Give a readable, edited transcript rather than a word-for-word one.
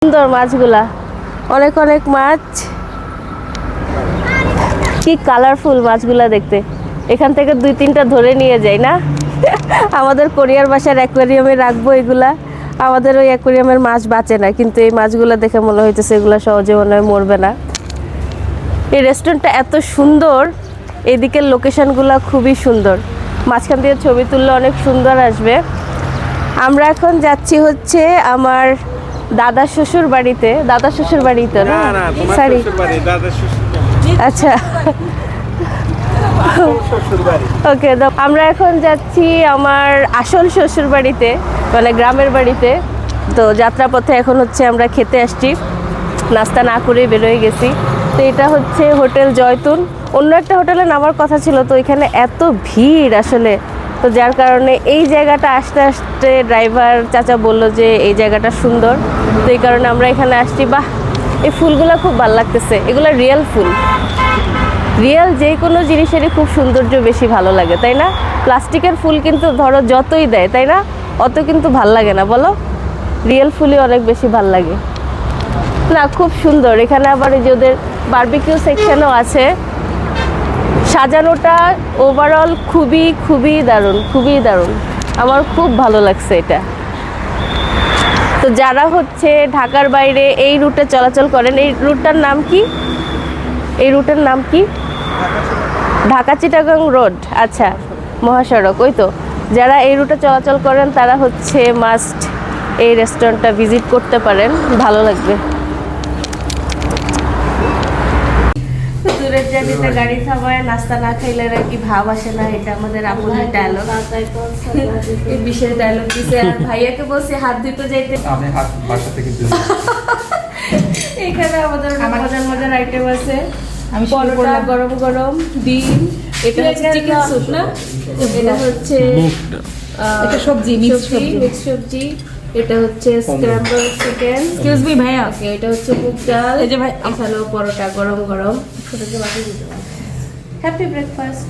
সুন্দর মাছগুলা, অনেক অনেক মাছ, কি কালারফুল মাছগুলা দেখতে। এখান থেকে 2-3টা ধরে নিয়ে যাই না আমাদের কোরিয়ার বাসার অ্যাকোয়ারিয়ামে রাখবো এগুলা। আমাদের ওই অ্যাকোয়ারিয়ামের মাছ বাঁচে না, কিন্তু এই মাছগুলো দেখে মনে হইতেছে এগুলো সহজে মনে হয় মরবে না। এই রেস্টুরেন্টটা এত সুন্দর, এদিকের লোকেশনগুলো খুবই সুন্দর, মাঝখান দিয়ে ছবি তুললে অনেক সুন্দর আসবে। আমরা এখন যাচ্ছি হচ্ছে আমার দাদা শ্বশুর বাড়িতে। দাদা শ্বশুর বাড়িতে না, সরি, আচ্ছা ওকে। আমরা এখন যাচ্ছি আমার আসল শ্বশুর বাড়িতে, মানে গ্রামের বাড়িতে। তো যাত্রাপথে এখন হচ্ছে আমরা খেতে আসছি, নাস্তা না করেই বেরোয় গেছি। তো এটা হচ্ছে হোটেল জয়তুন। অন্য একটা হোটেলে নামার কথা ছিল, তো এখানে এত ভিড় আসলে, তো যার কারণে এই জায়গাটা আসতে আসতে ড্রাইভার চাচা বলল যে এই জায়গাটা সুন্দর, তো এই কারণে আমরা এখানে আসছি। বাহ, এই ফুলগুলো খুব ভালো লাগতেছে, এগুলো রিয়েল ফুল। রিয়েল যে কোনো জিনিসেরই খুব সৌন্দর্য বেশি ভালো লাগে, তাই না? প্লাস্টিকের ফুল কিন্তু ধরো যতই দেয়, তাই না, অত কিন্তু ভাল লাগে না, বলো? রিয়েল ফুলই অনেক বেশি ভাল লাগে না। খুব সুন্দর। এখানে আবার এই যে ওদের বারবিকিউ সেকশনও আছে। সাজানোটা ওভারঅল খুবই খুবই দারুণ, খুবই দারুণ, আমার খুব ভালো লাগছে এটা। তো যারা হচ্ছে ঢাকার বাইরে এই রুটে চলাচল করেন, এই রুটটার নাম কি? এই রুটের নাম কি? ঢাকা চিটাগাং রোড, আচ্ছা, মহাসড়ক। ওই তো, যারা এই রুটে চলাচল করেন তারা হচ্ছে মাস্ট এই রেস্টুরেন্টটা ভিজিট করতে পারেন, ভালো লাগবে। দূরের জায়গাতে গাড়ি থামায় নাস্তা না খাইলে নাকি ভাব আসে না, এটা আমাদের আপনের ডায়লগ। এই বিশেষ ডায়লগ দিছে। আর ভাইয়াকে বলছে হাত ধুতে যাইতে, আমি হাত বাসা থেকে ধুই। এখানে আমাদের মজার মজার আইটেম আছে। আমি পরোটা গরম গরম, ডিম, এটা হচ্ছে চিকেন স্যুপ না, এটা হচ্ছে এটা সবজি, মিক্স সবজি, এটা হচ্ছে স্ক্র্যাম্বল চিকেন। এক্সকিউজ মি ভাইয়া, ওকে, এটা হচ্ছে মুগ ডাল, এই যে ভাই এখানেও পরোটা গরম গরম। Happy breakfast.